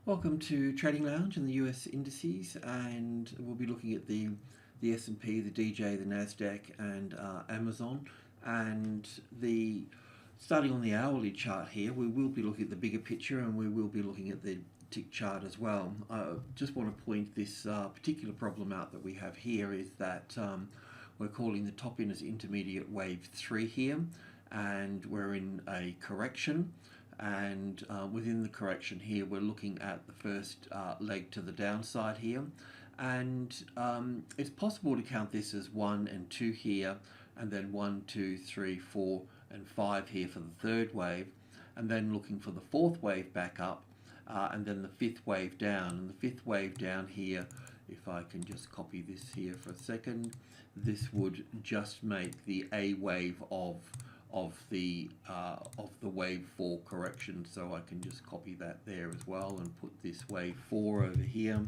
Welcome to Trading Lounge and the US indices, and we'll be looking at the S&P, the DJ, the Nasdaq, and Amazon. And the starting on the hourly chart here, we will be looking at the bigger picture, and we will be looking at the tick chart as well. I just want to point this particular problem out that we have here is that we're calling the top in as intermediate wave 3 here, and we're in a correction. And within the correction here, we're looking at the first leg to the downside here, and it's possible to count this as 1 and 2 here, and then 1, 2, 3, 4 and 5 here for the third wave, and then looking for the fourth wave back up, and then the fifth wave down. And the fifth wave down here, if I can just copy this here for a second, this would just make the A wave of the wave 4 correction. So I can just copy that there as well and put this wave 4 over here,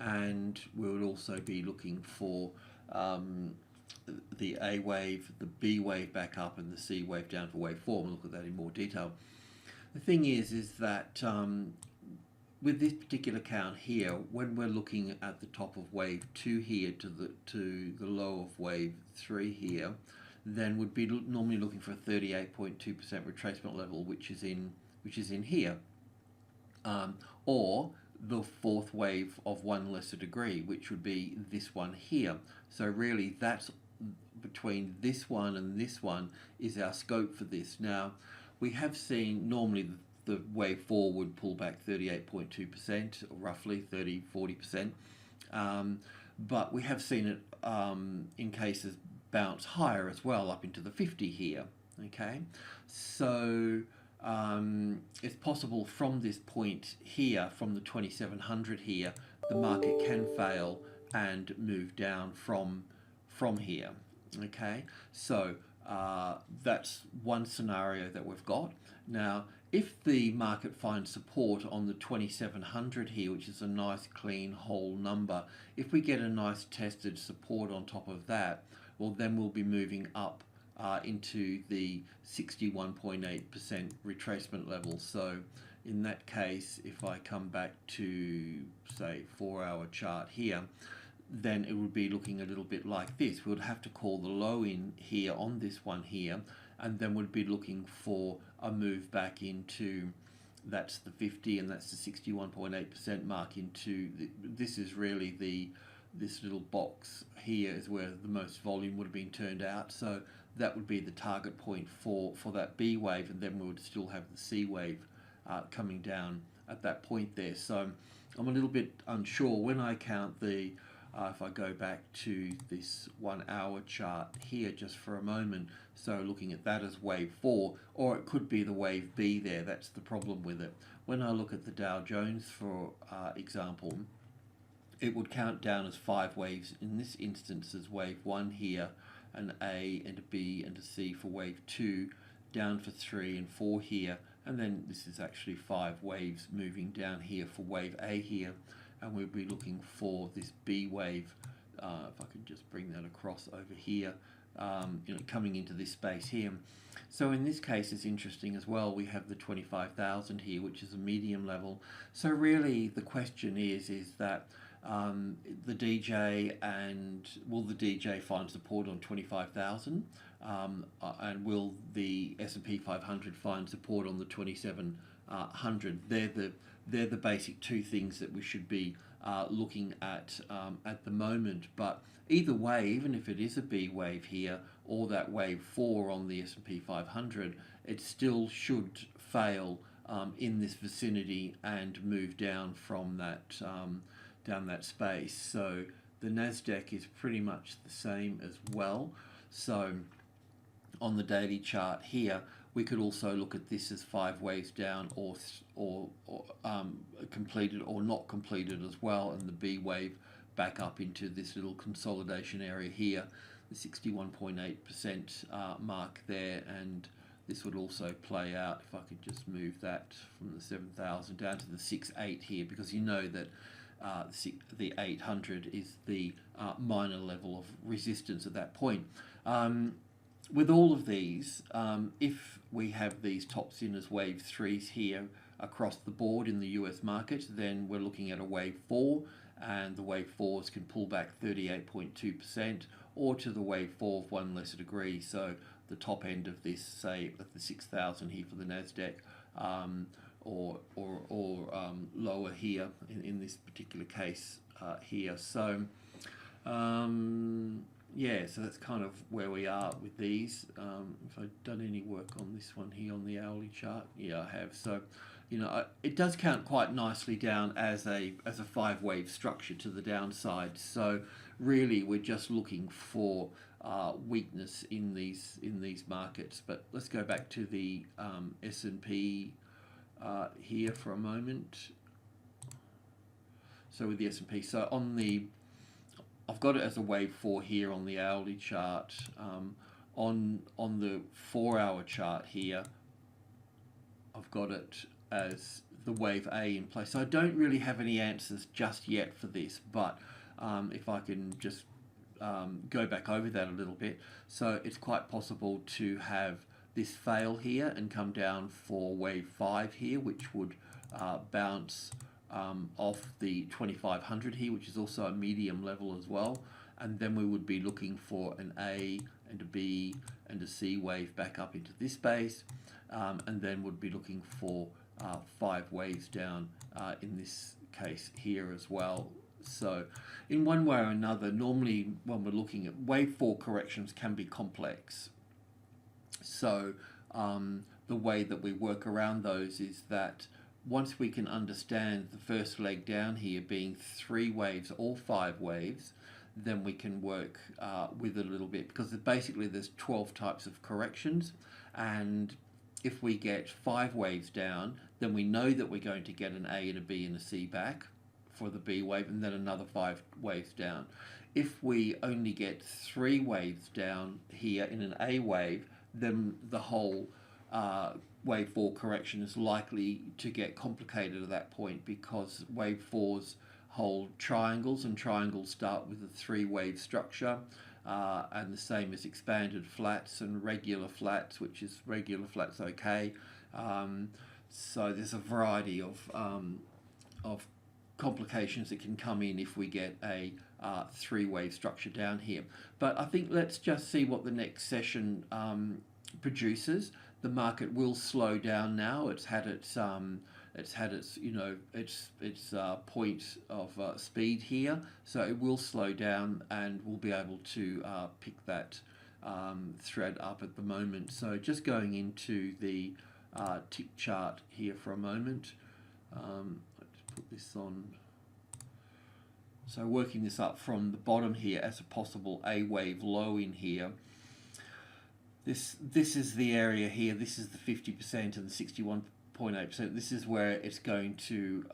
and we would also be looking for the A wave, the B wave back up, and the C wave down for wave 4. We'll look at that in more detail. The thing is that with this particular count here, when we're looking at the top of wave 2 here to the low of wave 3 here, then would be normally looking for a 38.2% retracement level, which is in here, or the fourth wave of one lesser degree, which would be this one here. So really, that's between this one and this one is our scope for this. Now, we have seen normally the wave 4 would pull back 38.2%, or roughly 30-40%, but we have seen it in cases bounce higher as well, up into the 50 here. Okay, so it's possible from this point here, from the 2700 here, the market can fail and move down from here. Okay, so that's one scenario that we've got. Now, if the market finds support on the 2700 here, which is a nice clean whole number, if we get a nice tested support on top of that, well, then we'll be moving up into the 61.8% retracement level. So in that case, if I come back to, say, 4-hour chart here, then it would be looking a little bit like this. We would have to call the low in here on this one here, and then we'd be looking for a move back into, that's the 50, and that's the 61.8% mark into, this is really this little box here is where the most volume would have been turned out. So that would be the target point for that B wave, and then we would still have the C wave coming down at that point there. So I'm a little bit unsure when I count the, if I go back to this 1-hour chart here just for a moment, so looking at that as wave 4, or it could be the wave B there. That's the problem with it. When I look at the Dow Jones, for example, it would count down as 5 waves. In this instance, as wave 1 here, an A and a B and a C for wave 2, down for 3 and 4 here, and then this is actually 5 waves moving down here for wave A here, and we'll be looking for this B wave, if I can just bring that across over here, coming into this space here. So in this case, it's interesting as well. We have the 25,000 here, which is a medium level. So really, the question is that the DJ, and will the DJ find support on 25,000, and will the S&P 500 find support on the 2700? They're the basic two things that we should be looking at the moment. But either way, even if it is a B wave here or that wave 4 on the S&P 500, it still should fail in this vicinity and move down from that down that space. So the Nasdaq is pretty much the same as well. So on the daily chart here, we could also look at this as 5 waves down, or completed or not completed as well, and the B wave back up into this little consolidation area here, the 61.8% mark there, and this would also play out if I could just move that from the 7,000 down to the 6.8 here, because you know that the 800 is the minor level of resistance at that point. With all of these, if we have these tops in as wave 3s here, across the board in the US market, then we're looking at a wave 4, and the wave 4s can pull back 38.2%, or to the wave 4 of 1 lesser degree, so the top end of this, say at the 6,000 here for the Nasdaq, or lower here in this particular case here. So yeah, so that's kind of where we are with these. If I've done any work on this one here on the hourly chart, yeah, I have. So, you know, it does count quite nicely down as a 5-wave structure to the downside. So really, we're just looking for weakness in these markets. But let's go back to the S&P here for a moment. So with the S&P, so on the, I've got it as a wave 4 here on the hourly chart. On the 4-hour chart here, I've got it as the wave A in place. So I don't really have any answers just yet for this, but if I can just go back over that a little bit. So it's quite possible to have this fail here and come down for wave 5 here, which would bounce off the 2500 here, which is also a medium level as well, and then we would be looking for an A and a B and a C wave back up into this base, and then would be looking for 5 waves down in this case here as well. So in one way or another, normally when we're looking at wave 4 corrections can be complex. So the way that we work around those is that once we can understand the first leg down here being 3 waves or 5 waves, then we can work with it a little bit, because basically there's 12 types of corrections, and if we get 5 waves down, then we know that we're going to get an A and a B and a C back for the B wave, and then another 5 waves down. If we only get 3 waves down here in an A wave, then the whole wave 4 correction is likely to get complicated at that point, because wave 4s hold triangles, and triangles start with a 3-wave structure, and the same as expanded flats and regular flats, which is regular flats okay. So there's a variety of complications that can come in if we get a 3-wave structure down here. But I think let's just see what the next session produces. The market will slow down now. It's had its you know, its point of speed here, so it will slow down, and we'll be able to pick that thread up at the moment. So just going into the tick chart here for a moment. Let's put this on. So working this up from the bottom here as a possible A wave low in here. This is the area here. This is the 50% and the 61.8%. This is where it's going to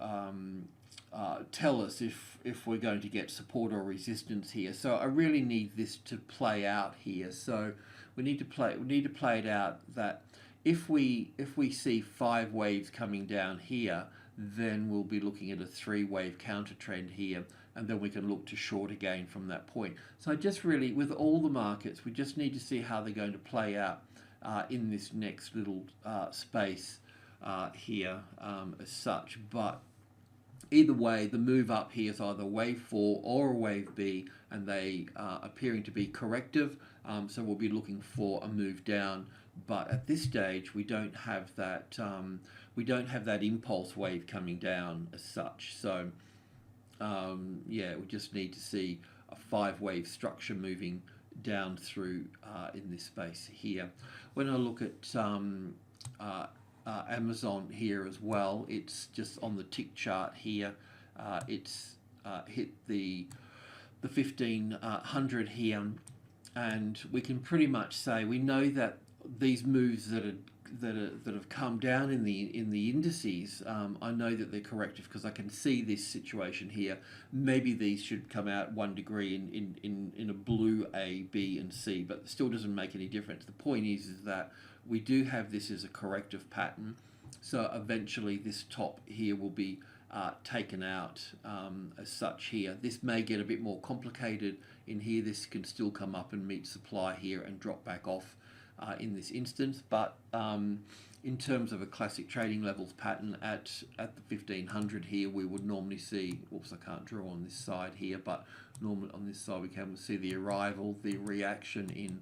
tell us if we're going to get support or resistance here. So I really need this to play out here. So we need to play it out that if we see 5 waves coming down here, then we'll be looking at a 3-wave counter trend here, and then we can look to short again from that point. So I just really, with all the markets, we just need to see how they're going to play out in this next little space here as such. But either way, the move up here is either wave 4 or a wave B, and they are appearing to be corrective. So we'll be looking for a move down. But at this stage, we don't have that. We don't have that impulse wave coming down as such. So yeah, we just need to see a 5-wave structure moving down through in this space here. When I look at Amazon here as well, it's just on the tick chart here. It's hit the 1500 here, and we can pretty much say we know that these moves that have come down in the indices, I know that they're corrective because I can see this situation here. Maybe these should come out 1 degree in a blue A, B, and C, but it still doesn't make any difference. The point is that we do have this as a corrective pattern, so eventually this top here will be taken out as such here. This may get a bit more complicated in here. This can still come up and meet supply here and drop back off in this instance, but in terms of a classic trading levels pattern at the 1500 here, we would normally see, oops, I can't draw on this side here, but normally on this side we can see the arrival, the reaction in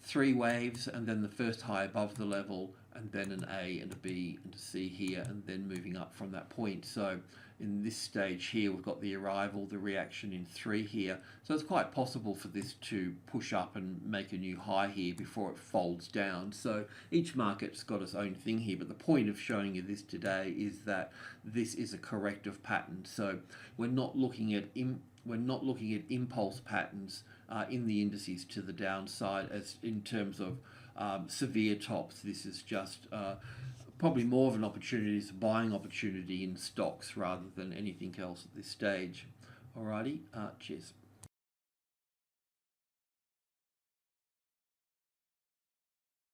3 waves, and then the first high above the level, and then an A and a B and a C here, and then moving up from that point. So in this stage here, we've got the arrival, the reaction in 3 here. So it's quite possible for this to push up and make a new high here before it folds down. So each market's got its own thing here, but the point of showing you this today is that this is a corrective pattern. So we're not looking at impulse patterns in the indices to the downside as in terms of severe tops. This is just probably more of an opportunity, it's a buying opportunity in stocks rather than anything else at this stage. Alrighty, cheers.